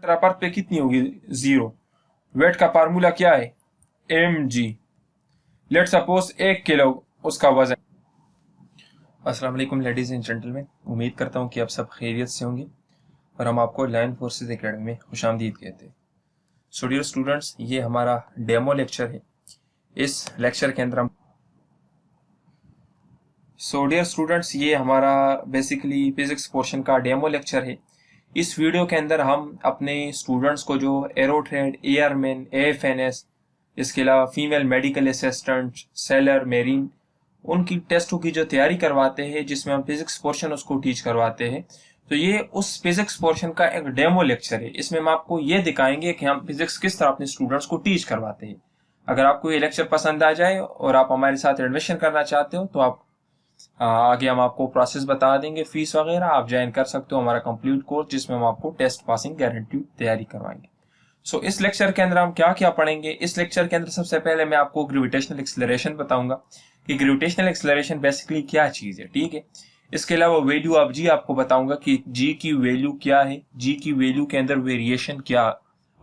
Centre of अर्थ पे कितनी होगी, 0। वेट का फार्मूला क्या है, mg। लेट सपोज 1 किलो उसका वजन। अस्सलाम वालेकुम लेडीज एंड जेंटलमैन, उम्मीद करता हूँ कि आप सब खैरियत से होंगे और हम आपको लैंड फोर्सेस एकेडमी में खुशामदीद कहते हैं। सो डियर स्टूडेंट्स, ये हमारा डेमो लेक्चर है। इस लेक्चर के अंदर हम डियर स्टूडेंट्स, ये हमारा बेसिकली फिजिक्स पोर्शन का डेमो लेक्चर है। इस वीडियो के अंदर हम अपने स्टूडेंट्स को जो एरोट्रेड, एयरमैन, एएफएनएस, इसके अलावा female medical assistant, seller, marine, उनकी टेस्टों की जो तैयारी करवाते हैं, जिसमें हम फिजिक्स पोर्शन उसको टीच करवाते हैं। तो ये उस फिजिक्स पोर्शन का एक डेमो लेक्चर है। इसमें हम आपको ये दिखाएंगे कि हम फिजिक्स किस तरह अपने स्टूडेंट्स को टीच करवाते हैं। अगर आपको ये लेक्चर पसंद आ जाए और आप हमारे साथ एडमिशन करना चाहते हो तो आप आगे हम आपको प्रोसेस बता देंगे, फीस वगैरह आप ज्वाइन कर सकते हो हमारा कंप्लीट कोर्स, जिसमें हम आपको टेस्ट पासिंग गारंटी तैयारी करवाएंगे। सो इस लेक्चर के अंदर हम क्या क्या पढ़ेंगे। इस लेक्चर के अंदर सबसे पहले मैं आपको ग्रेविटेशनल एक्सेलरेशन बताऊंगा कि ग्रेविटेशनल एक्सेलरेशन बेसिकली क्या चीज है, ठीक है। इसके अलावा वैल्यू ऑफ जी आपको बताऊंगा कि जी की वैल्यू क्या है, जी की वैल्यू के अंदर वेरिएशन क्या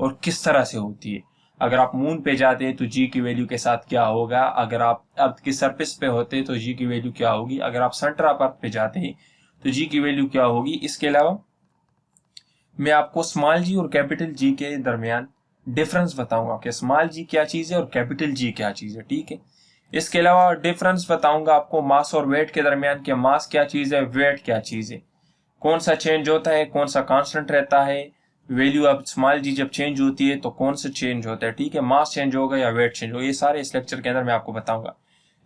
और किस तरह से होती है। अगर आप मून पे जाते हैं तो जी की वैल्यू के साथ क्या होगा, अगर आप अर्थ की सरफेस पे होते हैं तो जी की वैल्यू क्या होगी, अगर आप सेंटर ऑफ अर्थ पे जाते हैं तो जी की वैल्यू क्या होगी। इसके अलावा मैं आपको स्मॉल जी और कैपिटल जी के दरमियान डिफरेंस बताऊंगा कि स्मॉल जी क्या चीज है और कैपिटल जी क्या चीज है, ठीक है। इसके अलावा डिफरेंस बताऊंगा आपको मास और वेट के दरमियान कि मास क्या चीज है, वेट क्या चीज है, कौन सा चेंज होता है, कौन सा कांस्टेंट रहता है। वैल्यू ऑफ स्मॉल जी जब चेंज होती है तो कौन सा चेंज होता है, ठीक है, मास चेंज होगा या वेट चेंज होगा, ये सारे इस लेक्चर के अंदर मैं आपको बताऊंगा।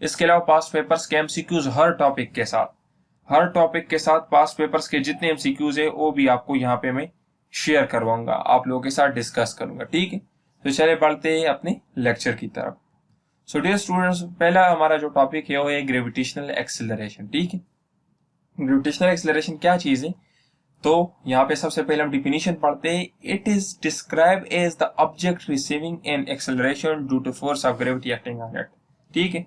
इसके अलावा पास्ट पेपर्स के एमसीक्यूज हर टॉपिक के साथ पास्ट पेपर्स के जितने एमसीक्यूज है वो भी आपको यहाँ पे मैं शेयर करवाऊंगा, आप लोगों के साथ डिस्कस करूंगा, ठीक है। तो चले बढ़ते हैं अपने लेक्चर की तरफ। सो डियर स्टूडेंट्स, पहला हमारा जो टॉपिक है वो है ग्रेविटेशनल एक्सेलरेशन, ठीक है। ग्रेविटेशनल एक्सेलरेशन क्या चीज है, तो यहाँ पे सबसे पहले हम डिफिनीशन पढ़ते हैं। It is describe as the object receiving an acceleration due to force of gravity acting on it, ठीक है।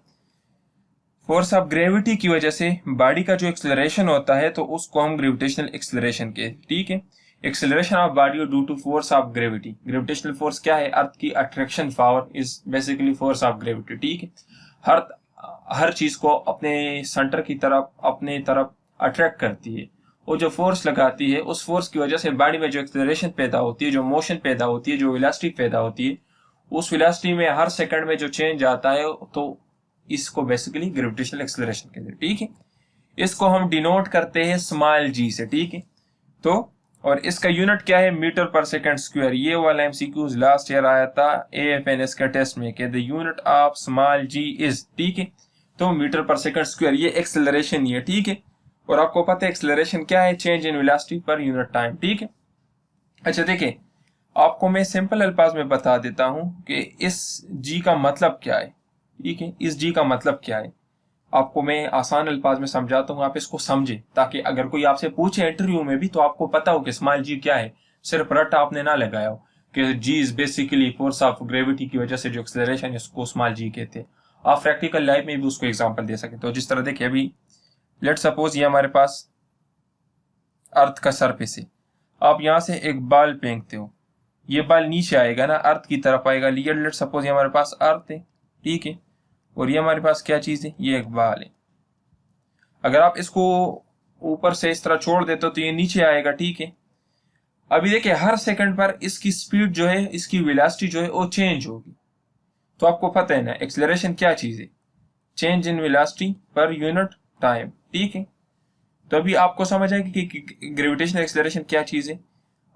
फोर्स ऑफ ग्रेविटी की वजह से बॉडी का जो एक्सेलरेशन होता है तो उसको हम ग्रेविटेशनल एक्सेलरेशन के, ठीक है। Acceleration of body due to force of gravity. Gravitational force क्या है, अर्थ की attraction power is basically force of gravity, ठीक है। हर चीज को अपने सेंटर की तरफ, अपने तरफ अट्रैक्ट करती है। वो जो फोर्स लगाती है उस फोर्स की वजह से बॉडी में जो एक्सेलरेशन पैदा होती है, जो मोशन पैदा होती है, जो वेलोसिटी पैदा होती है, उस वेलोसिटी में हर सेकंड में जो चेंज आता है तो इसको बेसिकली ग्रेविटेशनल एक्सेलरेशन कहते हैं, ठीक है। इसको हम डिनोट करते हैं स्मॉल जी से, ठीक है। तो और इसका यूनिट क्या है, मीटर पर सेकंड स्क्वायर। ये वाला एमसीक्यूज लास्ट ईयर आया था एएफएनएस का टेस्ट में कि the unit of small g is, ठीक है। तो मीटर पर सेकंड स्क्वायर ये एक्सेलरेशन ही है, ठीक है। और आपको पता है एक्सेलरेशन क्या है, change in velocity per unit time, ठीक है। अच्छा देखिए, आपको मैं सिंपल अल्फाज में बता देता हूं कि इस जी का मतलब क्या है, ठीक है। इस जी का मतलब क्या है आपको मैं आसान अल्फाज में समझाता हूँ, आप इसको समझे ताकि अगर कोई आपसे पूछे इंटरव्यू में भी तो आपको पता हो कि स्मॉल जी क्या है, सिर्फ रट्टा आपने ना लगाया हो कि G is basically force of gravity की वजह से जो एक्सेलरेशन है उसको स्मॉल जी कहते हैं। आप प्रैक्टिकल लाइफ में भी उसको एग्जाम्पल दे सके। तो जिस तरह देखिए, अभी लेट सपोज ये हमारे पास अर्थ का सरफेस है, आप यहाँ से एक बाल फेंकते हो, ये बाल नीचे आएगा ना, अर्थ की तरफ आएगा। लेट सपोज ये हमारे पास अर्थ है, ठीक है, और ये हमारे पास क्या चीज है, ये एक बाल है। अगर आप इसको ऊपर से इस तरह छोड़ देते हो तो ये नीचे आएगा, ठीक है। अभी देखिए हर सेकंड पर इसकी स्पीड जो है, इसकी वेलोसिटी जो है वो चेंज होगी। तो आपको पता है ना एक्सेलरेशन क्या चीज है, change in velocity per unit time, ठीक है। तो अभी आपको समझ आएगी कि ग्रेविटेशनल एक्सेलरेशन क्या चीज है।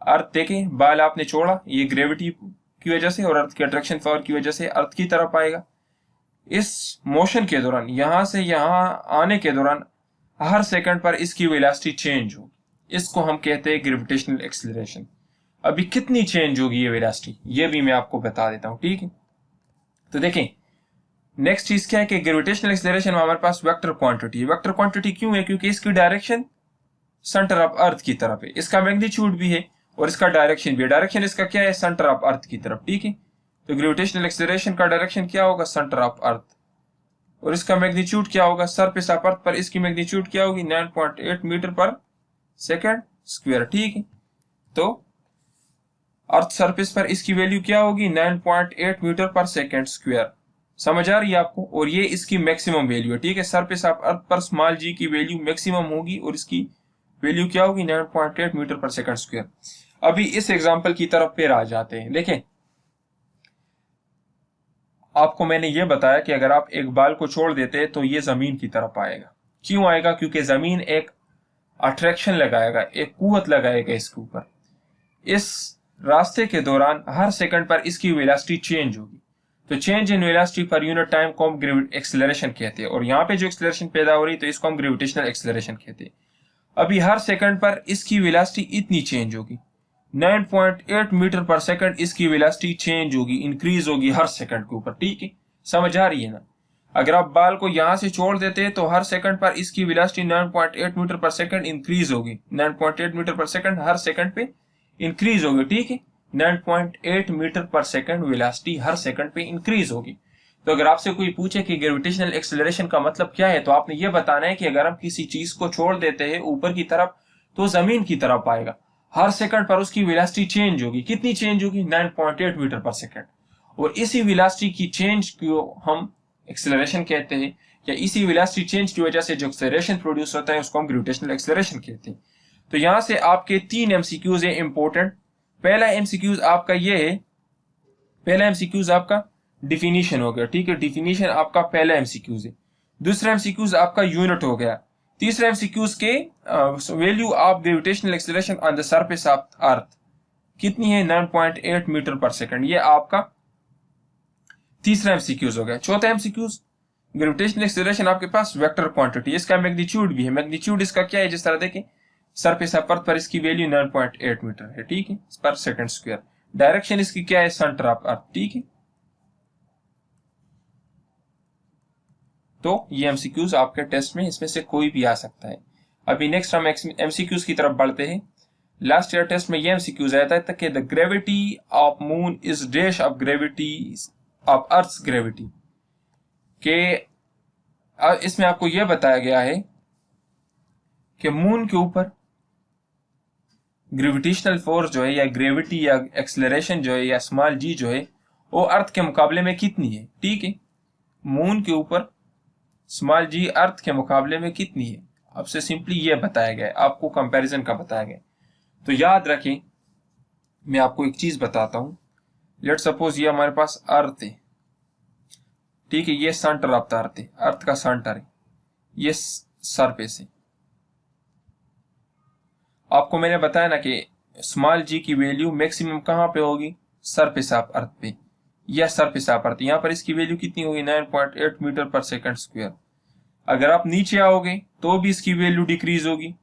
अर्थ देखे, बाल आपने छोड़ा, ये ग्रेविटी की वजह से और अर्थ की अट्रैक्शन पावर की वजह से अर्थ की तरफ आएगा। इस मोशन के दौरान यहां से यहां आने के दौरान हर सेकंड पर इसकी वेलोसिटी चेंज होगी, इसको हम कहते हैं ग्रेविटेशनल एक्सेलरेशन। अभी कितनी चेंज होगी ये वेलोसिटी, ये भी मैं आपको बता देता हूं, ठीक है। तो देखें नेक्स्ट चीज क्या है कि ग्रेविटेशनल एक्सेलरेशन में हमारे पास वेक्टर क्वांटिटी है। वेक्टर क्वांटिटी क्यों है, क्योंकि इसकी डायरेक्शन सेंटर ऑफ अर्थ की तरफ है, इसका मैग्नीट्यूड भी है और इसका डायरेक्शन भी है। डायरेक्शन इसका क्या है, सेंटर ऑफ अर्थ की तरफ, ठीक है। तो ग्रेविटेशनल एक्सेलरेशन का डायरेक्शन क्या होगा, सेंटर ऑफ अर्थ, और इसका मैग्नीट्यूड क्या होगा, सरफेस ऑफ अर्थ पर इसकी मैग्नीट्यूड क्या होगी, 9.8 मीटर पर सेकंड स्क्वायर, ठीक है। तो अर्थ सरफेस पर इसकी वैल्यू क्या होगी 9.8 मीटर पर सेकेंड स्क्वायर। समझ आ रही है आपको? और ये इसकी मैक्सिमम वैल्यू है, ठीक है। सरफेस ऑफ अर्थ पर स्मॉल जी की वैल्यू मैक्सिमम होगी और इसकी वैल्यू क्या होगी 9.8 मीटर पर सेकेंड स्क्वायर। अभी इस एग्जांपल की तरफ फिर आ जाते हैं। देखें, आपको मैंने ये बताया कि अगर आप एक बाल को छोड़ देते हैं तो ये जमीन की तरफ आएगा। क्यों आएगा? क्योंकि जमीन एक अट्रैक्शन लगाएगा, एक कुव्वत लगाएगा इसके ऊपर। इस रास्ते के दौरान हर सेकंड पर इसकी वेलोसिटी चेंज होगी। तो change in velocity per unit time को हम एक्सेलरेशन कहते हैं, और यहाँ पे जो एक्सेलरेशन पैदा हो रही है तो इसको हम ग्रेविटेशनल एक्सेलरेशन कहते हैं। अभी हर सेकंड पर इसकी वेलोसिटी इतनी चेंज होगी, 9.8 मीटर पर सेकंड इसकी वेलोसिटी चेंज होगी, इंक्रीज होगी हर सेकंड के ऊपर, ठीक है। समझ आ रही है ना? अगर आप बाल को यहां से छोड़ देते हैं तो हर सेकंड पर इसकी velocity 9.8 metre per second increase होगी, 9.8 मीटर पर सेकंड हर सेकंड पे इंक्रीज होगी, ठीक है। 9.8 मीटर पर सेकंड वेलोसिटी हर सेकंड पे इंक्रीज होगी। तो अगर आपसे कोई पूछे कि ग्रेविटेशनल एक्सेलरेशन का मतलब क्या है, तो आपने ये बताना है कि अगर हम किसी चीज को छोड़ देते हैं ऊपर की तरफ तो जमीन की तरफ आएगा, हर सेकंड पर उसकी वेलोसिटी चेंज होगी। कितनी चेंज होगी? 9.8 मीटर पर सेकंड। और इसी वेलोसिटी की चेंज को हम एक्सेलरेशन कहते हैं, या इसी वेलोसिटी चेंज की वजह से जो एक्सेलरेशन प्रोड्यूस होता है उसको हम ग्रेविटेशनल एक्सेलरेशन कहते हैं। तो यहां से आपके 3 एमसीक्यूज है इंपॉर्टेंट। पहला एमसीक्यूज आपका ये है, पहला एमसीक्यूज आपका डिफिनीशन हो गया, ठीक है। डिफिनीशन आपका पहला एमसीक्यूज है। दूसरा एमसीक्यूज आपका यूनिट हो गया। तीसरा एमसीक्यूज के value of gravitational acceleration on the surface of earth कितनी है? 9.8 मीटर पर सेकंड। ये आपका तीसरा एमसीक्यूज हो गया। चौथा एमसीक्यूज, ग्रेविटेशनल एक्सेलरेशन आपके पास वेक्टर क्वांटिटी, इसका मैग्नीट्यूड भी है। मैग्नीट्यूड इसका क्या है? जिस तरह देखें, सरफेस ऑफ अर्थ पर इसकी वैल्यू 9.8 मीटर है, ठीक है, पर सेकंड स्क्वायर। डायरेक्शन इसकी क्या है? सेंटर ऑफ अर्थ, ठीक है। तो ये एमसीक्यूज आपके टेस्ट में इसमें से कोई भी आ सकता है। अभी नेक्स्ट हम एमसीक्यूज की तरफ बढ़ते हैं। लास्ट ईयर टेस्ट में ये एमसीक्यूज आया था कि the gravity of moon is dash of gravity of earth gravity, के इसमें आपको यह बताया गया है कि मून के ऊपर ग्रेविटेशनल फोर्स जो है, या ग्रेविटी या एक्सेलरेशन जो है, या स्मॉल जी जो है, वो अर्थ के मुकाबले में कितनी है, ठीक है। मून के ऊपर स्मॉल जी अर्थ के मुकाबले में कितनी है, आपसे सिंपली ये बताया गया है, आपको कंपैरिजन का बताया गया। तो याद रखें, मैं आपको एक चीज बताता हूं। लेट सपोज ये हमारे पास अर्थ है, ठीक है, ये सेंटर ऑफ द अर्थ है, अर्थ का सेंटर है, ये सरफेस है। आपको मैंने बताया ना कि स्मॉल जी की वैल्यू मैक्सिमम कहां पे होगी? सरफेस ऑफ अर्थ पे, या सरफेस ऑफ अर्थ। यहां पर इसकी वैल्यू कितनी होगी? 9.8 मीटर पर सेकंड स्क्वायर। अगर आप नीचे आओगे तो भी इसकी वैल्यू डिक्रीज होगी,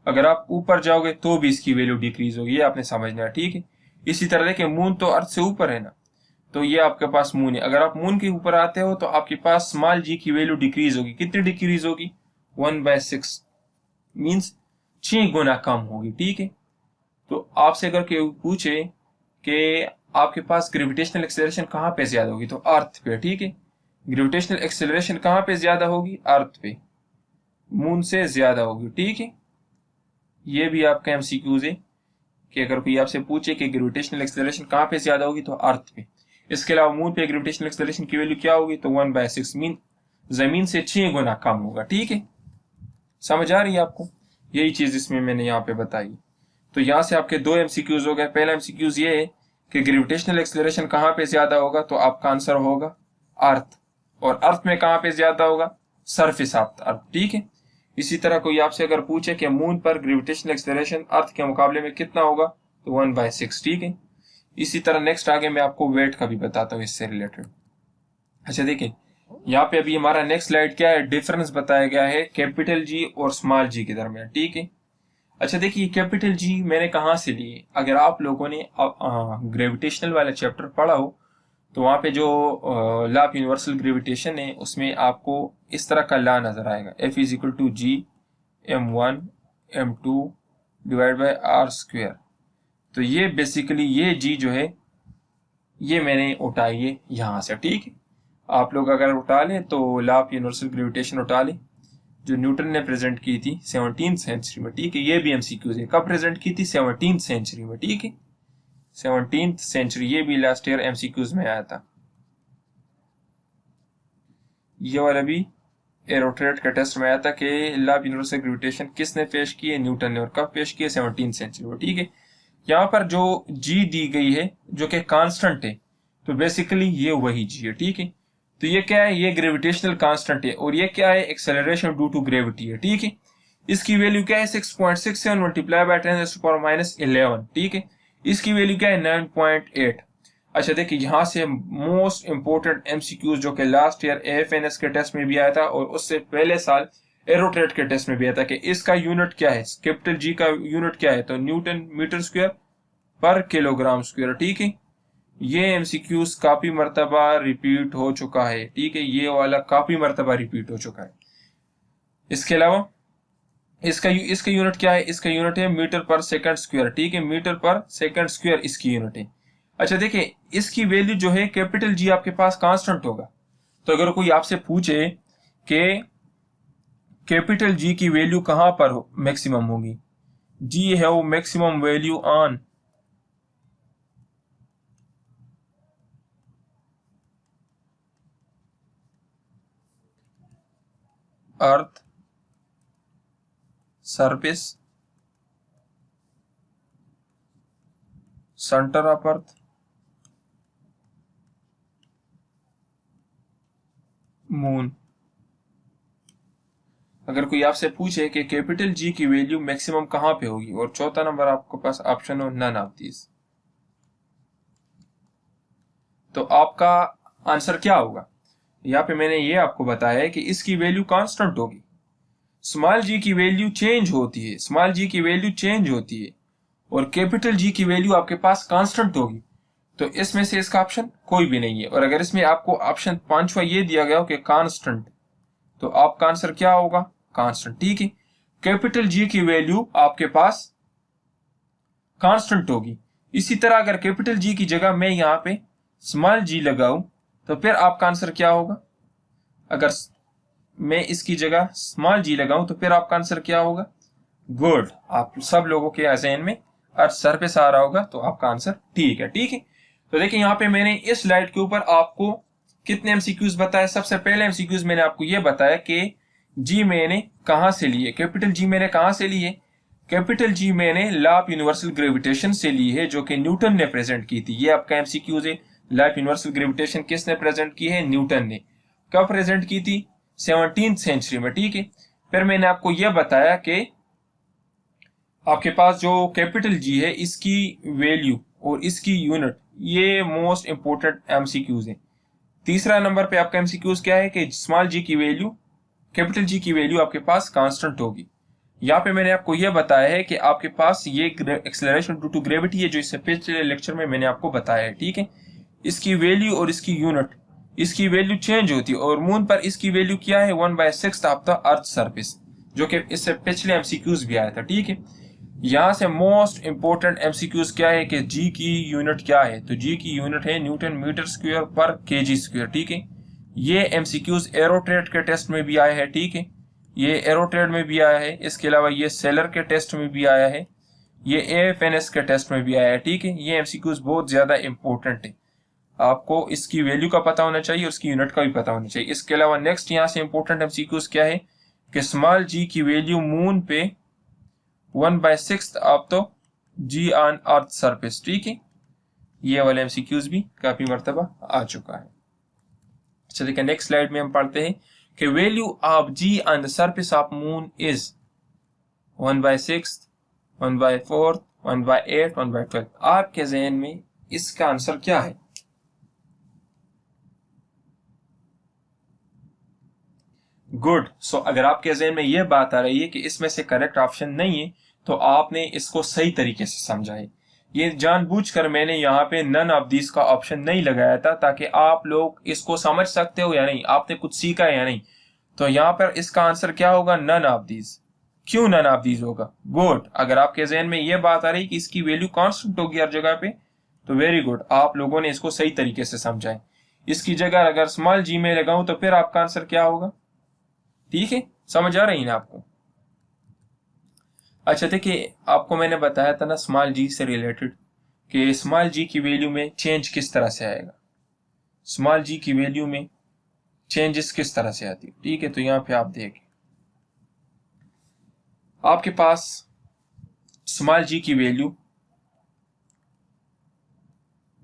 अगर आप ऊपर जाओगे तो भी इसकी वैल्यू डिक्रीज होगी। ये आपने समझना है, ठीक है। इसी तरह देखिए, मून तो अर्थ से ऊपर है ना, तो ये आपके पास मून है। अगर आप मून के ऊपर आते हो तो आपके पास स्मॉल जी की वैल्यू डिक्रीज होगी। कितनी डिक्रीज होगी? 1/6, मीन्स 6 गुना कम होगी, ठीक है। तो आपसे अगर कोई पूछे कि आपके पास ग्रेविटेशनल एक्सेलरेशन कहां पे ज्यादा होगी, तो अर्थ पे, ठीक है। ग्रेविटेशनल एक्सेलरेशन कहां पे ज्यादा होगी? अर्थ पे, मून से ज्यादा होगी, ठीक है। ये भी आपका एमसीक्यूज है कि अगर कोई आपसे पूछे कि ग्रेविटेशनल एक्सेलरेशन कहां पे ज्यादा होगी, तो अर्थ पे। इसके अलावा मून पे ग्रेविटेशनल एक्सेलरेशन की वैल्यू क्या होगी? तो 1/6, मीन जमीन से 6 गुना कम होगा, ठीक है। समझ आ रही है आपको? यही चीज इसमें मैंने यहाँ पे बताई। तो यहां से आपके 2 एमसीक्यूज हो गए। पहला एमसीक्यूज ये है कि ग्रेविटेशनल एक्सेलरेशन कहां पे ज्यादा होगा, तो आपका आंसर होगा अर्थ। और अर्थ में कहां पे ज्यादा होगा? सरफेस ऑफ अर्थ, ठीक है। इसी तरह कोई आपसे अगर पूछे कि मून पर ग्रेविटेशनल एक्सेलरेशन अर्थ के मुकाबले में कितना होगा, तो 1/6, ठीक है। इसी तरह नेक्स्ट आगे मैं आपको वेट का भी बताता हूँ इससे रिलेटेड। अच्छा देखिए, यहाँ पे अभी हमारा नेक्स्ट स्लाइड क्या है? डिफरेंस बताया गया है कैपिटल जी और स्मॉल जी के दरमियान, ठीक है। अच्छा देखिए, कैपिटल जी मैंने कहाँ से लिए? अगर आप लोगों ने ग्रेविटेशनल वाला चैप्टर पढ़ा हो तो वहां पे जो लॉ ऑफ यूनिवर्सल ग्रेविटेशन है उसमें आपको इस तरह का लॉ नजर आएगा, F = G m1 m2 divide by r square. तो ये बेसिकली ये G जो है ये मैंने उठाई है यहाँ से, ठीक है। आप लोग अगर उठा लें तो लॉ ऑफ यूनिवर्सल ग्रेविटेशन उठा लें जो न्यूटन ने प्रेजेंट की थी 17th सेंचुरी में, ठीक है। ये भी एमसीक्यूज है, कब प्रेजेंट की थी? 17th सेंचुरी में, ठीक है। 17th सेंचुरी, ये भी लास्ट ईयर एमसीक्यूज में आया था। ये वाला भी एरोट्रेट के टेस्ट में आया था कि लॉ ऑफ यूनिवर्सल ग्रेविटेशन किसने पेश किए, न्यूटन ने। और कब पेश किए, 17th सेंचुरी में। ठीक है, यहाँ पर जो जी दी गई है जो कि कांस्टेंट है, तो बेसिकली ये वही जी है। ठीक है, तो ये क्या है, ये ग्रेविटेशनल कांस्टेंट है, और ये क्या है, एक्सेलरेशन ड्यू टू ग्रेविटी है। ठीक है, इसकी वैल्यू क्या है, 6.67 मल्टीप्लाई बाय 10⁻⁻11। ठीक है, इसकी वैल्यू क्या है, 9.8। अच्छा देखिए, यहाँ से मोस्ट इंपोर्टेंट एमसीक्यूज जो कि लास्ट ईयर एएफएनएस के टेस्ट में भी आया था और उससे पहले साल एरोट्रेट के टेस्ट में भी आया था कि इसका यूनिट क्या है, कैपिटल जी का यूनिट क्या है, तो न्यूटन मीटर स्क्वायर पर किलोग्राम स्क्वायर। ठीक है, ये एमसीक्यूज काफी मर्तबा रिपीट हो चुका है। ठीक है, ये वाला काफी मर्तबा रिपीट हो चुका है। इसके अलावा इसका यूनिट क्या है, इसका यूनिट है मीटर पर सेकंड स्क्वायर। ठीक है, मीटर पर सेकंड स्क्वायर इसकी यूनिट है। अच्छा देखिए, इसकी वैल्यू जो है कैपिटल जी आपके पास कांस्टेंट होगा, तो अगर कोई आपसे पूछे कि कैपिटल जी की वैल्यू कहां पर मैक्सिमम होगी, जी है वो maximum value on earth surface, centre of earth, moon. अगर कोई आपसे पूछे कि कैपिटल जी की वैल्यू मैक्सिमम कहां पे होगी, और चौथा नंबर आपके पास ऑप्शन हो नन ऑफ दीज, तो आपका आंसर क्या होगा। यहाँ पे मैंने ये आपको बताया है कि इसकी वैल्यू कांस्टेंट होगी, स्मॉल जी की वैल्यू चेंज होती है, स्मॉल जी की वैल्यू चेंज होती है, और कैपिटल जी की वैल्यू आपके पास कांस्टेंट होगी। तो इसमें से इसका ऑप्शन कोई भी नहीं है। और अगर इसमें आपको ऑप्शन 5वां ये दिया गया हो कि कांस्टेंट, तो आपका आंसर क्या होगा, कांस्टेंट। ठीक है, कैपिटल जी की वैल्यू आपके पास कांस्टेंट होगी। इसी तरह अगर कैपिटल जी की जगह मैं यहाँ पे स्मॉल जी लगाऊं, तो फिर आपका आंसर क्या होगा। अगर मैं इसकी जगह स्मॉल जी लगाऊं, तो फिर आपका आंसर क्या होगा, गुड। आप सब लोगों के ज़हन में अर्थ सरफेस आ रहा होगा, तो आपका आंसर ठीक है। ठीक है, तो देखिए यहाँ पे मैंने इस स्लाइड के ऊपर आपको कितने एमसीक्यूज बताए। सबसे पहले एमसीक्यूज मैंने आपको ये बताया कि जी मैंने कहां से लिए, कैपिटल जी मैंने कहां से लिए, कैपिटल जी मैंने लॉ ऑफ यूनिवर्सल ग्रेविटेशन से ली है, जो कि न्यूटन ने प्रेजेंट की थी। ये आपका एमसीक्यूज है, लॉ ऑफ यूनिवर्सल ग्रेविटेशन किसने प्रेजेंट की है, न्यूटन ने। कब प्रेजेंट की थी, 17th सेंचुरी में। ठीक है, फिर मैंने आपको यह बताया कि आपके पास जो कैपिटल जी है, इसकी वैल्यू और इसकी यूनिट, ये मोस्ट इंपोर्टेंट एमसीक्यूज है। तीसरा नंबर पे आपका एमसीक्यूज क्या है कि स्मॉल जी की वैल्यू, कैपिटल जी की वैल्यू आपके पास कांस्टेंट होगी। यहाँ पे मैंने आपको यह बताया है कि आपके पास ये एक्सेलरेशन ड्यू टू ग्रेविटी है, जो इससे पिछले लेक्चर में मैंने आपको बताया है। ठीक है, इसकी वैल्यू और इसकी यूनिट, इसकी वैल्यू चेंज होती है, और मून पर इसकी वैल्यू क्या है, 1/6 ऑफ द अर्थ सरफेस, जो कि इससे पिछले एमसीक्यूज भी आया था। ठीक है, यहाँ से मोस्ट इंपोर्टेंट एमसीक्यूज क्या है कि जी की यूनिट क्या है, तो जी की यूनिट है न्यूटन मीटर स्क्वायर पर केजी स्क्वायर। ठीक है, ये एमसीक्यूज एरोट्रेट के टेस्ट में भी आया है। ठीक है, ये एरोट्रेट में भी आया है, इसके अलावा ये सेलर के टेस्ट में भी आया है, ये एएफएनएस के टेस्ट में भी आया है। ठीक है, ये एमसीक्यूज बहुत ज्यादा इंपॉर्टेंट है, आपको इसकी वैल्यू का पता होना चाहिए और इसकी यूनिट का भी पता होना चाहिए। इसके अलावा नेक्स्ट यहाँ से इंपॉर्टेंट एमसीक्यूज क्या है कि स्मॉल जी की वैल्यू मून पे 1/6 of the g on earth surface. ठीक है, ये वाले एमसीक्यूज भी काफी मर्तबा आ चुका है। अच्छा देखिए, नेक्स्ट स्लाइड में हम पढ़ते हैं कि value of g on the surface of moon is 1/6, 1/4, 1/8, 1/12। आपके जहन में इसका आंसर क्या है। गुड। सो अगर आपके जहन में यह बात आ रही है कि इसमें से करेक्ट ऑप्शन नहीं है, तो आपने इसको सही तरीके से समझा है। ये जानबूझकर मैंने यहाँ पे नन ऑफ दिस का ऑप्शन नहीं लगाया था, ताकि आप लोग इसको समझ सकते हो या नहीं, आपने कुछ सीखा है या नहीं। तो यहाँ पर इसका आंसर क्या होगा, नन ऑफ दिस। क्यों नन ऑफ दिस होगा, गुड। अगर आपके जहन में यह बात आ रही कि इसकी वैल्यू कांस्टेंट होगी हर जगह पे, तो वेरी गुड, आप लोगों ने इसको सही तरीके से समझा है। इसकी जगह अगर स्मॉल जी में लगाऊं, तो फिर आपका आंसर क्या होगा। ठीक है, समझ आ रही है ना आपको। अच्छा देखिए, आपको मैंने बताया था ना स्मॉल जी से रिलेटेड कि स्मॉल जी की वैल्यू में चेंज किस तरह से आएगा, स्मॉल जी की वैल्यू में चेंजेस किस तरह से आती है। ठीक है, तो यहाँ पे आप देखें, आपके पास स्मॉल जी की वैल्यू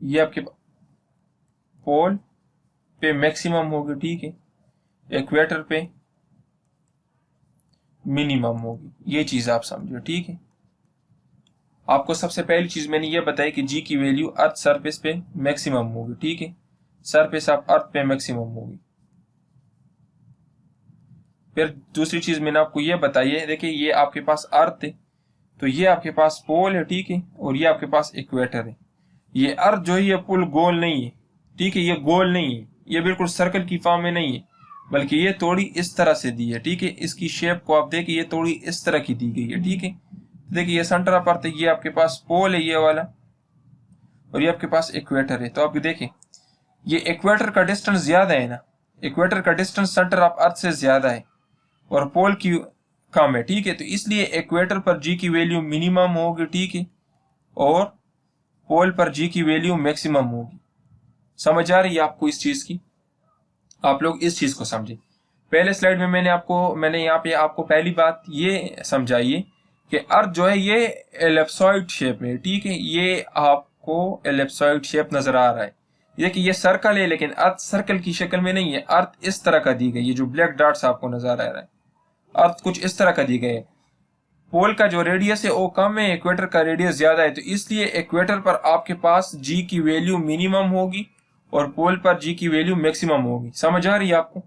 ये आपके पोल पे मैक्सिमम होगी, ठीक है, इक्वेटर पे मिनिमम होगी, ये चीज आप समझो। ठीक है, आपको सबसे पहली चीज मैंने ये बताई कि जी की वैल्यू अर्थ सरफेस पे मैक्सिमम होगी। ठीक है, सरफेस ऑफ अर्थ पे मैक्सिमम होगी। फिर दूसरी चीज मैंने आपको ये बताई है, देखिए ये आपके पास अर्थ है, तो ये आपके पास पोल है, ठीक है, और ये आपके पास इक्वेटर है। ये अर्थ जो है ये पुल गोल नहीं है, ठीक है, ये गोल नहीं है, ये बिल्कुल सर्कल की फॉर्म में नहीं है, बल्कि ये थोड़ी इस तरह से दी है। ठीक है, इसकी शेप को आप देखिए, ये थोड़ी इस तरह की दी गई है। ठीक है, देखिए ये सेंटर ऑफ अर्थ है, ये आपके पास पोल है ये वाला, और ये आपके पास इक्वेटर है। तो आप देखें ये इक्वेटर का डिस्टेंस ज्यादा है ना, इक्वेटर का डिस्टेंस सेंटर ऑफ अर्थ से ज्यादा है और पोल की कम है। ठीक है, तो इसलिए इक्वेटर पर जी की वैल्यू मिनिमम होगी, ठीक है, और पोल पर जी की वैल्यू मैक्सिमम होगी। समझ आ रही है आपको इस चीज की? आप लोग इस चीज को समझे। पहले स्लाइड में मैंने यहाँ पे आपको पहली बात ये समझाई है कि अर्थ जो है ये एलिप्सॉइड शेप में, ठीक है, ये आपको एलिप्सॉइड शेप नजर आ रहा है। देखिए ये सर्कल है, लेकिन अर्थ सर्कल की शक्ल में नहीं है, अर्थ इस तरह का दी गई है, जो ब्लैक डॉट्स आपको नजर आ रहा है, अर्थ कुछ इस तरह का दी गई है। पोल का जो रेडियस है वो कम है, इक्वेटर का रेडियस ज्यादा है, तो इसलिए इक्वेटर पर आपके पास जी की वैल्यू मिनिमम होगी और पोल पर जी की वैल्यू मैक्सिमम होगी। समझ आ रही है आपको?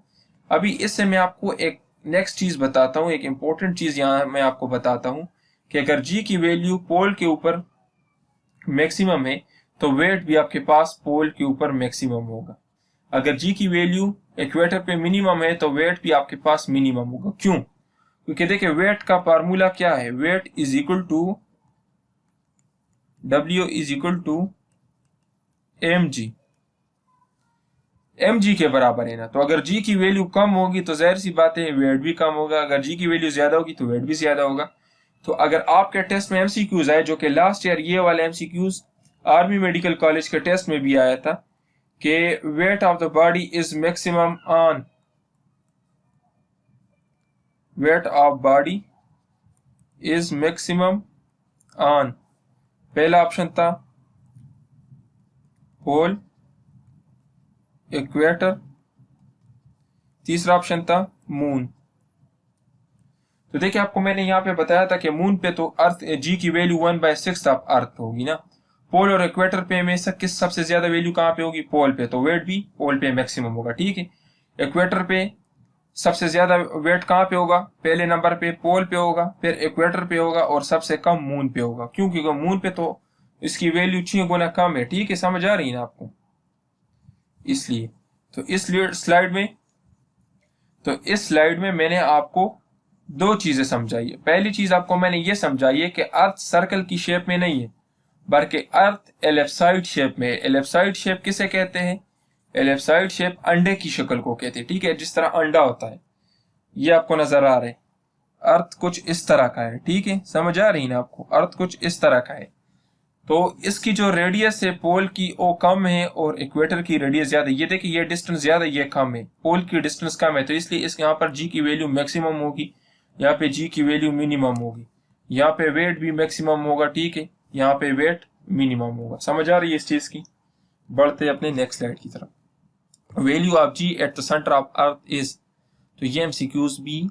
अभी इससे मैं आपको एक नेक्स्ट चीज बताता हूँ, एक इंपॉर्टेंट चीज यहाँ मैं आपको बताता हूँ कि अगर जी की वैल्यू पोल के ऊपर मैक्सिमम है तो वेट भी आपके पास पोल के ऊपर मैक्सिमम होगा। अगर जी की वैल्यू इक्वेटर पे मिनिमम है तो वेट भी आपके पास मिनिमम होगा। क्यों? क्योंकि देखिए वेट का फार्मूला क्या है, weight is equal to W is equal to mg, mg के बराबर है ना। तो अगर g की वैल्यू कम होगी तो जाहिर सी बात है वेट भी कम होगा, अगर g की वैल्यू ज्यादा होगी तो वेट भी ज्यादा होगा। तो अगर आपके टेस्ट में MCQs आए, जो कि लास्ट ईयर ये वाले MCQs आर्मी मेडिकल कॉलेज के टेस्ट में भी आया था कि wait of the body is maximum on, wait of body is maximum on, पहला ऑप्शन था पोल, इक्वेटर, तीसरा ऑप्शन था मून। तो देखिए आपको मैंने यहाँ पे बताया था कि मून पे तो अर्थ जी की वैल्यू 1/6 ऑफ अर्थ होगी ना। पोल और इक्वेटर पे में किस सबसे ज्यादा वैल्यू कहाँ पे होगी? पोल पे, तो वेट भी पोल पे मैक्सिमम होगा। ठीक है, इक्वेटर पे सबसे ज्यादा वेट कहाँ पे होगा? पहले नंबर पे पोल पे होगा, फिर इक्वेटर पे होगा और सबसे कम मून पे होगा। क्यों? क्योंकि मून पे तो इसकी वैल्यू 6 गुना कम है। ठीक है, समझ आ रही है ना आपको? इसलिए तो इस स्लाइड में मैंने आपको दो चीजें समझाई है। पहली चीज आपको मैंने ये समझाई है कि अर्थ सर्कल की शेप में नहीं है, बल्कि अर्थ एलिप्सॉइड शेप में है। एलिप्सॉइड शेप किसे कहते हैं? एलिप्सॉइड शेप अंडे की शक्ल को कहते हैं। ठीक है, जिस तरह अंडा होता है, ये आपको नजर आ रहा है, अर्थ कुछ इस तरह का है। ठीक है, समझ आ रही ना आपको? अर्थ कुछ इस तरह का है। तो इसकी जो रेडियस है पोल की वो कम है और इक्वेटर की रेडियस ज्यादा है। ये देखिए ये डिस्टेंस ज्यादा, ये कम है, पोल की डिस्टेंस कम है, तो इसलिए इस यहाँ पर जी की वैल्यू मैक्सिमम होगी, यहाँ पे जी की वैल्यू मिनिमम होगी, यहाँ पे वेट भी मैक्सिमम होगा। ठीक है, यहाँ पे वेट मिनिमम होगा। समझ आ रही है इस चीज की? बढ़ते अपने नेक्स्ट स्लाइड की तरफ। Value of g at the centre of earth is, तो ये MCQs भी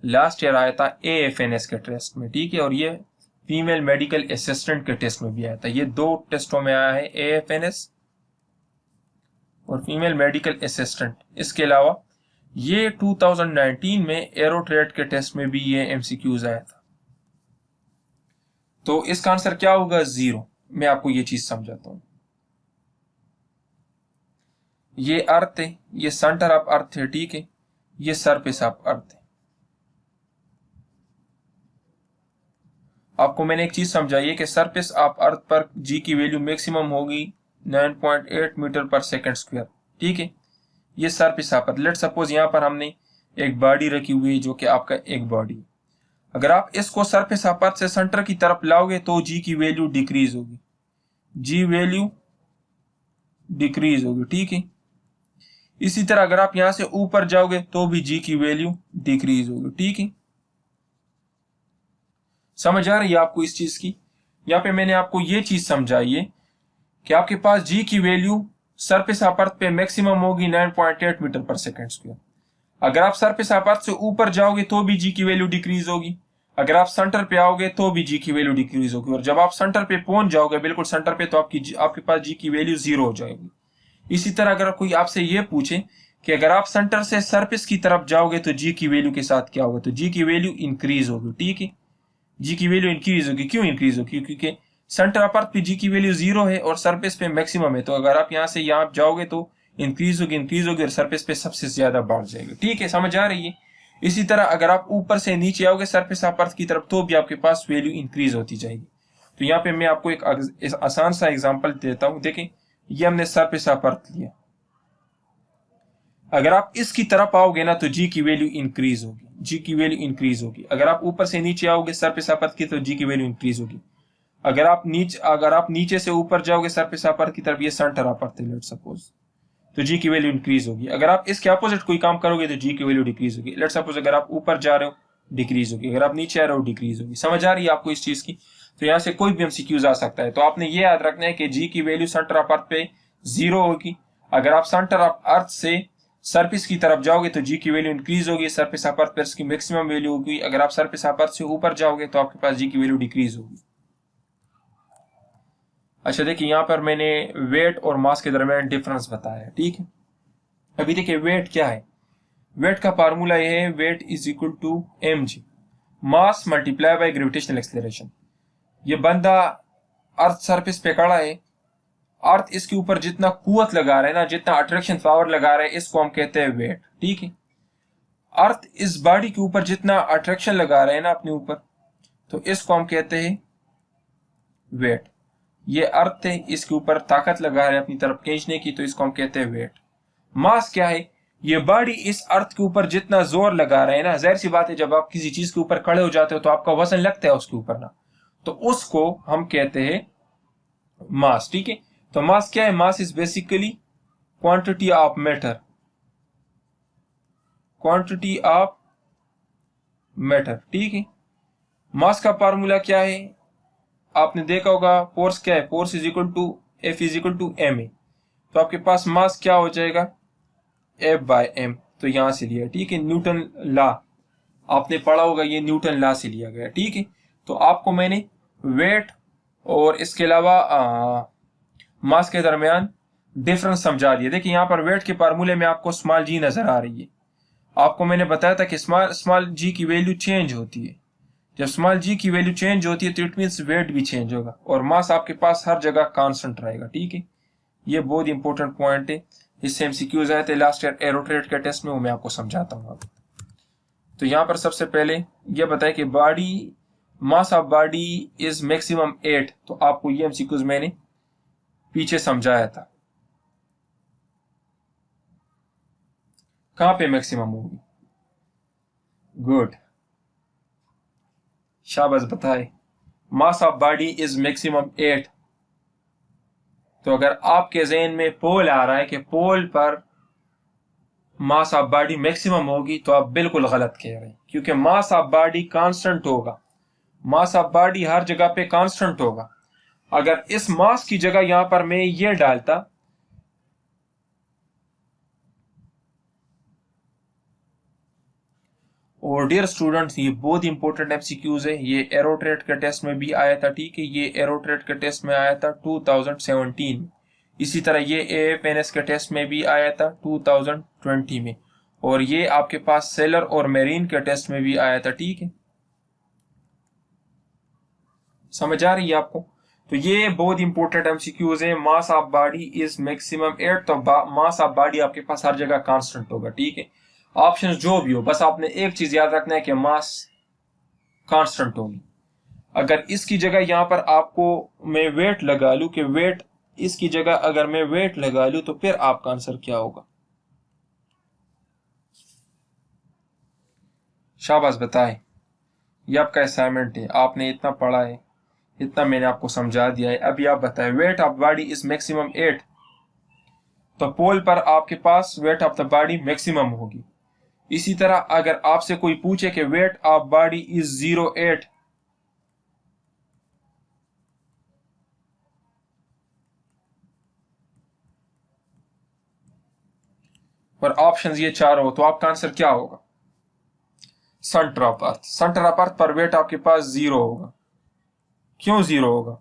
लास्ट ईयर आया था AFNS के टेस्ट में। ठीक है, और ये फीमेल मेडिकल असिस्टेंट के टेस्ट में भी आया था। ये दो टेस्टों में आया है, AFNS और फीमेल मेडिकल असिस्टेंट। इसके अलावा ये 2019 में एरोट्रेड के टेस्ट में भी ये MCQs आया था। तो इसका आंसर क्या होगा? 0। मैं आपको ये चीज समझाता हूं। ये अर्थ है, ये सेंटर ऑफ अर्थ है। ठीक है, ये सरफेस ऑफ अर्थ है। आपको मैंने एक चीज समझाई है कि सरफेस ऑफ अर्थ पर जी की वैल्यू मैक्सिमम होगी 9.8 मीटर पर सेकंड स्क्वायर। ठीक है, ये surface of earth. Let suppose यहाँ पर हमने एक बॉडी रखी हुई है जो कि आपका एक बॉडी, अगर आप इसको सरफेस ऑफ अर्थ से सेंटर की तरफ लाओगे तो जी की वैल्यू डिक्रीज होगी, जी वैल्यू डिक्रीज होगी, ठीक है। इसी तरह अगर आप यहां से ऊपर जाओगे तो भी जी की वैल्यू डिक्रीज होगी, ठीक है। समझ आ रही है आपको इस चीज की? यहाँ पे मैंने आपको ये चीज समझाई है कि आपके पास जी की वैल्यू सरफेस अपवर्थ पे मैक्सिमम होगी 9.8 मीटर पर सेकेंड स्क्वायर। अगर आप सरफेस अपवर्थ से ऊपर जाओगे तो भी जी की वैल्यू डिक्रीज होगी। अगर आप सेंटर पे आओगे तो भी जी की वैल्यू डिक्रीज होगी, और जब आप सेंटर पे पहुंच जाओगे बिल्कुल सेंटर पे, तो आपके पास जी की वैल्यू जीरो हो जाएगी। इसी तरह अगर कोई आपसे ये पूछे कि अगर आप सेंटर से सरफेस की तरफ जाओगे तो जी की वैल्यू के साथ क्या होगा, तो जी की वैल्यू इंक्रीज होगी, ठीक है। जी की वैल्यू इंक्रीज होगी। क्यों इंक्रीज होगी? क्योंकि सेंटर अपवर्थ पे जी की वैल्यू जीरो है और सरफेस पे मैक्सिमम है, तो अगर आप यहाँ से यहाँ जाओगे तो इंक्रीज होगी और सरफेस पे सबसे ज्यादा बढ़ जाएगी, ठीक है। समझ आ रही है? इसी तरह अगर आप ऊपर से नीचे आओगे सरफेस अपवर्थ की तरफ तो भी आपके पास वैल्यू इंक्रीज होती जाएगी। तो यहाँ पे मैं आपको एक आसान सा एग्जाम्पल देता हूँ। देखें, ये हमने सरफेस अपवर्थ लिया। अगर आप इसकी तरफ आओगे ना तो जी की वैल्यू इंक्रीज होगी, जी की वैल्यू इंक्रीज होगी। अगर आप ऊपर से नीचे आओगे सरफेस अपवर्थ की तो जी की वैल्यू इंक्रीज होगी। अगर आप नीचे से ऊपर जाओगे सरफेस अपवर्थ की तरफ, ये सेंटर अपवर्थ है लेट सपोज, तो जी की वैल्यू इंक्रीज होगी। अगर आप इसके अपोजिट कोई काम करोगे तो जी की वैल्यू डिक्रीज होगी। लेट सपोज अगर आप ऊपर जा रहे हो डिक्रीज होगी, अगर आप नीचे आ रहे हो डिक्रीज होगी। समझ आ रही है आपको इस चीज की? तो यहाँ से कोई भी एमसीक्यूज आ सकता है, तो आपने ये याद रखना है कि जी की वैल्यू सेंटर ऑफ अर्थ पे जीरो होगी। अगर आप सेंटर ऑफ अर्थ से सरफेस की तरफ जाओगे तो जी की वैल्यू इंक्रीज होगी, सरफेस ऑफ अर्थ पे इसकी मैक्सिमम वैल्यू होगी। अगर आप सरफेस ऑफ अर्थ से ऊपर जाओगे तो आपके पास जी की वैल्यू डिक्रीज होगी। अच्छा देखिए, यहाँ पर मैंने वेट और मास के दरमियान डिफरेंस बताया है, ठीक है। अभी देखिए वेट क्या है। वेट का फार्मूला ये है, weight is equal to m g, mass multiply by gravitational acceleration. ये बंदा अर्थ सरफेस पे खड़ा है, अर्थ इसके ऊपर जितना कुवत लगा रहा है ना, जितना अट्रैक्शन पावर लगा रहा है, इसको हम कहते हैं वेट, ठीक है। अर्थ इस बॉडी के ऊपर जितना अट्रैक्शन लगा रहा है ना अपने ऊपर, तो इसको हम कहते हैं वेट। ये अर्थ है, इसके ऊपर ताकत लगा रहा है अपनी तरफ खींचने की, तो इसको हम कहते हैं वेट। मास क्या है? ये बॉडी इस अर्थ के ऊपर जितना जोर लगा रहा है ना, जाहिर सी बात है जब आप किसी चीज के ऊपर खड़े हो जाते हो तो आपका वजन लगता है उसके ऊपर ना, तो उसको हम कहते हैं मास, ठीक है। तो मास क्या है? Mass is basically quantity of matter, quantity of matter, ठीक है। मास का फार्मूला क्या है? आपने देखा होगा, फोर्स क्या है? Force is equal to F is equal to m a. तो आपके पास मास क्या हो जाएगा? F by m. तो यहां से लिया, ठीक है। न्यूटन लॉ आपने पढ़ा होगा, ये न्यूटन लॉ से लिया गया, ठीक है। तो आपको मैंने वेट और इसके अलावा मास के दरमियान डिफरेंस समझा दिया। देखिए यहाँ पर वेट के फार्मूले में आपको स्मॉल जी नजर आ रही है। आपको मैंने बताया था कि स्मॉल जी की वैल्यू चेंज होती है। जब स्मॉल जी की वैल्यू चेंज होती है तो इट मीन्स वेट भी चेंज होगा, और मास आपके पास हर जगह कांस्टेंट रहेगा, ठीक है। ये बहुत इंपॉर्टेंट पॉइंट है, इससे एमसीक्यूज आए थे लास्ट ईयर एरोट्रेट के टेस्ट में, वो मैं आपको समझाता हूँ अब। तो यहाँ पर सबसे पहले यह बताया कि body mass of body is maximum 8, तो आपको ये एमसीक्यूज मैंने पीछे समझाया था। कहां पे मैक्सिमम होगी? गुड, शाबाश बताए। Mass of body is maximum 8। तो अगर आपके जहन में पोल आ रहा है कि पोल पर मास ऑफ बॉडी मैक्सिमम होगी, तो आप बिल्कुल गलत कह रहे हैं, क्योंकि मास ऑफ बॉडी कांस्टेंट होगा। मास ऑफ बॉडी हर जगह पे कांस्टेंट होगा। अगर इस मास की जगह यहां पर मैं ये डालता, और डियर स्टूडेंट्स ये बहुत इंपॉर्टेंट एमसीक्यूज है, ये एरोट्रेट के टेस्ट में भी आया था, ठीक है। ये एरोट्रेट के टेस्ट में आया था 2017 में। इसी तरह ये एएफएनएस के टेस्ट में भी आया था 2020 में, और ये आपके पास सेलर और मेरीन के टेस्ट में भी आया था, ठीक है। समझ आ रही है आपको? तो ये बहुत इंपॉर्टेंट एमसीक्यूज है। Mass of body is maximum 8, तो मास ऑफ बॉडी आपके पास हर जगह कांस्टेंट होगा, ठीक है। ऑप्शन जो भी हो, बस आपने एक चीज याद रखना है कि मास कांस्टेंट होगी। अगर इसकी जगह यहां पर आपको मैं वेट लगा लूं कि वेट, इसकी जगह अगर मैं वेट लगा लूं, तो फिर आपका आंसर क्या होगा? शाबाश बताएं। ये आपका असाइनमेंट है, आपने इतना पढ़ा है, इतना मैंने आपको समझा दिया है। अभी आप बताएं, weight of body is maximum 8, तो पोल पर आपके पास weight of the body maximum होगी। इसी तरह अगर आपसे कोई पूछे कि वेट ऑफ बॉडी इज 08, और ऑप्शन ये 4 हो, तो आपका आंसर क्या होगा? Centre of earth. Centre of अर्थ पर वेट आपके पास 0 होगा। क्यों 0 होगा?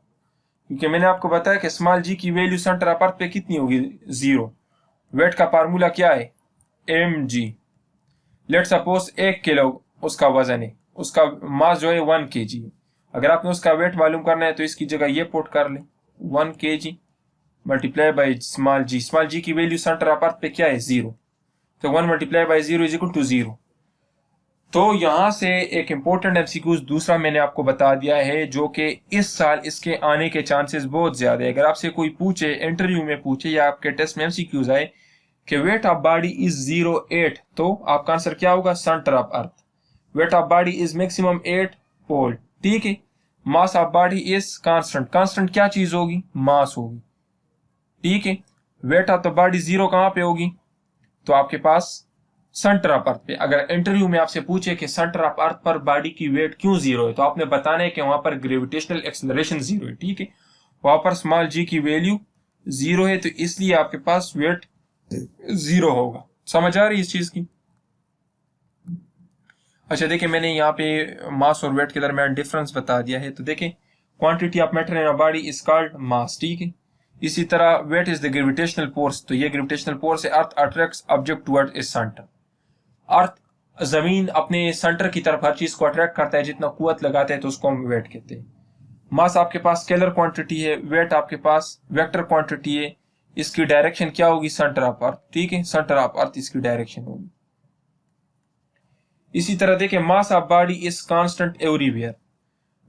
क्योंकि मैंने आपको बताया कि स्मॉल जी की वैल्यू सेंटर ऑफ अर्थ पे कितनी होगी? 0। वेट का फार्मूला क्या है? mg। लेट सपोज 1 किलो उसका वजन है, उसका मास जो है 1 kg। अगर आपने उसका वेट मालूम करना है तो इसकी जगह ये पुट कर ले, 1 kg multiply by small G. Small G की वैल्यू सेंटर ऑफ अर्थ पे क्या है? 0। तो 1 multiply by 0 is equal to 0। तो यहां से एक इंपॉर्टेंट एमसीक्यूज दूसरा मैंने आपको बता दिया है, जो कि इस साल इसके आने के चांसेस बहुत ज्यादा है। अगर आपसे कोई पूछे, इंटरव्यू में पूछे या आपके टेस्ट में एमसीक्यूज आए कि वेट ऑफ बॉडी इज 08, तो आपका आंसर क्या होगा? Centre of earth. Wait of body is maximum 8 पोल, ठीक है। Mass of body is constant. Constant क्या चीज होगी? मास होगी, ठीक है। वेट ऑफ द बॉडी 0 कहां पे होगी? तो आपके पास सेंटर ऑफ अर्थ पे। अगर इंटरव्यू में आपसे पूछे कि सेंटर ऑफ अर्थ पर बॉडी की वेट क्यों 0 है, तो आपने बताना है कि वहां पर ग्रेविटेशनल एक्सेलरेशन 0 है, ठीक है। वहां पर स्मॉल जी की वैल्यू 0 है, तो इसलिए आपके पास वेट 0 होगा। समझ आ रही है इस चीज की? अच्छा देखिए, मैंने यहाँ पे मास और वेट के दरमियान डिफरेंस बता दिया है। तो देखिए, quantity of matter in a body is called mass, ठीक है। इसी तरह weight is the gravitational force, तो ये ग्रेविटेशनल फोर्स है। Earth attracts object towards its centre. Earth, जमीन अपने सेंटर की तरफ हर चीज को अट्रैक्ट करता है, जितना कुवत लगाते हैं तो उसको हम वेट कहते हैं। मास आपके पास स्केलर क्वांटिटी है, वेट आपके पास वेक्टर क्वांटिटी है। इसकी डायरेक्शन क्या होगी? सेंटर ऑफ अर्थ, ठीक है। सेंटर ऑफ अर्थ इसकी डायरेक्शन होगी। इसी तरह देखिए, mass of body is constant everywhere.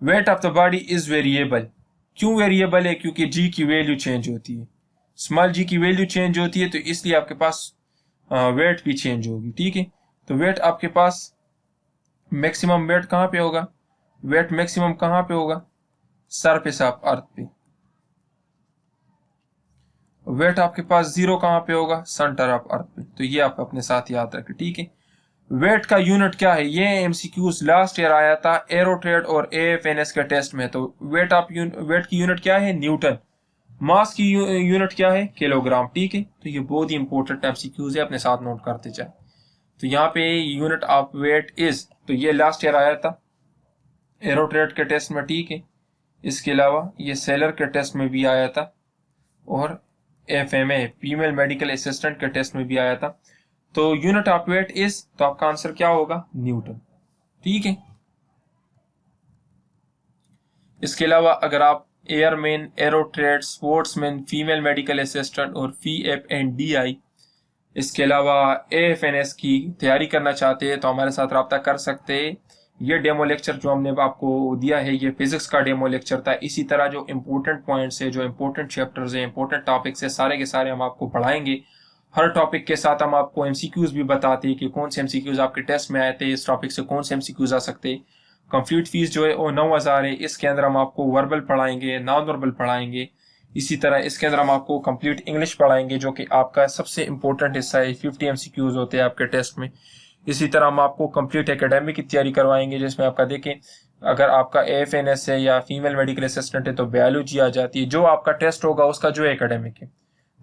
Wait of the body is variable. क्यों वेरिएबल है? क्योंकि जी की वैल्यू चेंज होती है। स्मॉल जी की वैल्यू चेंज होती है, तो इसलिए आपके पास वेट भी चेंज होगी, ठीक है। तो वेट आपके पास मैक्सिमम वेट कहां पे होगा? वेट मैक्सिमम कहां पे होगा? सरफेस ऑफ अर्थ पे। वेट आपके पास 0 कहां पे होगा? सेंटर ऑफ अर्थ पे। तो ये आप अपने साथ याद रखें, ठीक है। वेट का यूनिट क्या है? ये एमसीक्यूज लास्ट ईयर आया था एरोट्रेड और एएफएनएस के टेस्ट में। तो वेट की यूनिट क्या है? न्यूटन। मास की यूनिट क्या है? किलोग्राम, ठीक है। तो ये बहुत ही इंपॉर्टेंट एमसीक्यूज है, अपने साथ नोट करते जाए। तो यहाँ पे यूनिट ऑफ वेट इज, तो ये लास्ट ईयर आया था एरोट्रेड के टेस्ट में, ठीक है। इसके अलावा ये सेलर के टेस्ट में भी आया था, और एफएमए फीमेल मेडिकल असिस्टेंट के टेस्ट में भी आया था। तो यूनिट ऑफ वेट इज, तो आपका आंसर क्या होगा? न्यूटन, ठीक है। इसके अलावा अगर आप airman, aerotrade, sportsman, female medical assistant और FFNDI, इसके अलावा AFNS की तैयारी करना चाहते हैं तो हमारे साथ रब्ता कर सकते हैं। ये डेमो लेक्चर जो हमने आपको दिया है, ये फिजिक्स का डेमो लेक्चर था। इसी तरह जो इम्पोर्टेंट पॉइंट्स है, जो इम्पोर्टेंट चैप्टर्स है, इम्पोर्टेंट टॉपिक्स है, सारे के सारे हम आपको पढ़ाएंगे। हर टॉपिक के साथ हम आपको एमसीक्यूज भी बताते हैं कि कौन से एमसीक्यूज आपके टेस्ट में आए थे, इस टॉपिक से कौन से एमसीक्यूज आ सकते हैं। कंप्लीट फीस जो है वो 9,000 है। इसके अंदर हम आपको वर्बल पढ़ाएंगे, नॉन वर्बल पढ़ाएंगे। इसी तरह इसके अंदर हम आपको कंप्लीट इंग्लिश पढ़ाएंगे, जो कि आपका सबसे इंपॉर्टेंट हिस्सा है। 50 एमसीक्यूज होते हैं आपके टेस्ट में। इसी तरह हम आपको कंप्लीट एकेडमिक की तैयारी करवाएंगे, जिसमें आपका देखें, अगर आपका AFNS है या फीमेल मेडिकल असिस्टेंट है तो बायोलॉजी आ जाती है। जो आपका टेस्ट होगा उसका जो एकेडमिक है,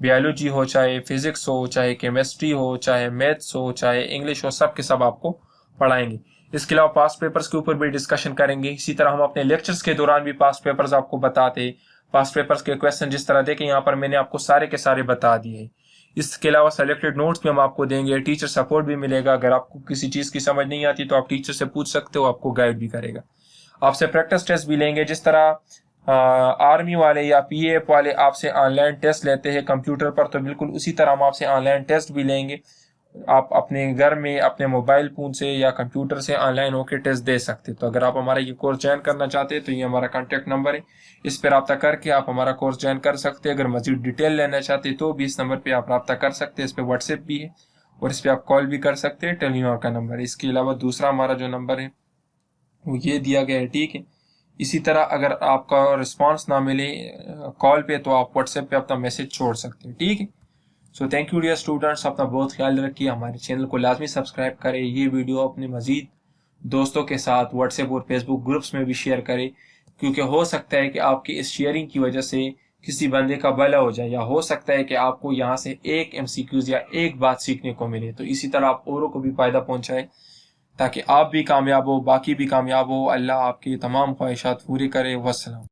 बायोलॉजी हो, चाहे फिजिक्स हो, चाहे केमिस्ट्री हो, चाहे मैथ्स हो, चाहे इंग्लिश हो, सब के सब आपको पढ़ाएंगे। इसके अलावा पास्ट पेपर्स के ऊपर भी डिस्कशन करेंगे। इसी तरह हम अपने लेक्चर्स के दौरान भी पास्ट पेपर्स आपको बताते, पास्ट पेपर्स के क्वेश्चन जिस तरह देखें, यहाँ पर मैंने आपको सारे के सारे बता दिए। इसके अलावा सेलेक्टेड नोट्स भी हम आपको देंगे, टीचर सपोर्ट भी मिलेगा। अगर आपको किसी चीज़ की समझ नहीं आती तो आप टीचर से पूछ सकते हो, आपको गाइड भी करेगा। आपसे प्रैक्टिस टेस्ट भी लेंगे, जिस तरह आर्मी वाले या PAF वाले आपसे ऑनलाइन टेस्ट लेते हैं कंप्यूटर पर, तो बिल्कुल उसी तरह हम आपसे ऑनलाइन टेस्ट भी लेंगे। आप अपने घर में अपने मोबाइल फोन से या कंप्यूटर से ऑनलाइन होकर टेस्ट दे सकते। तो अगर आप हमारा ये कोर्स ज्वाइन करना चाहते हैं तो ये हमारा कॉन्टैक्ट नंबर है, इस पर रब्ता करके आप हमारा कोर्स ज्वाइन कर सकते हैं। अगर मजीद डिटेल लेना चाहते हैं तो भी इस नंबर पर आप रब्ता कर सकते हैं। इस पर व्हाट्सएप भी है और इस पर आप कॉल भी कर सकते हैं, टेलीनॉर का नंबर है। इसके अलावा दूसरा हमारा जो नंबर है वो ये दिया गया है, ठीक है। इसी तरह अगर आपका रिस्पांस ना मिले कॉल पे तो आप व्हाट्सएप पे अपना मैसेज छोड़ सकते हैं, ठीक है। So thank you dear students, अपना बहुत ख्याल रखिए, हमारे चैनल को लाजमी सब्सक्राइब करें, ये वीडियो अपने मज़ीद दोस्तों के साथ व्हाट्सएप और फेसबुक ग्रुप्स में भी शेयर करें, क्योंकि हो सकता है कि आपकी इस शेयरिंग की वजह से किसी बंदे का भला हो जाए, या हो सकता है कि आपको यहाँ से एक MCQs या एक बात सीखने को मिले। तो इसी तरह आप औरों को भी फ़ायदा पहुँचाए ताकि आप भी कामयाब हो, बाकी भी कामयाब हो। अल्लाह आपकी तमाम ख्वाहिशात पूरी करे। वस्सलाम।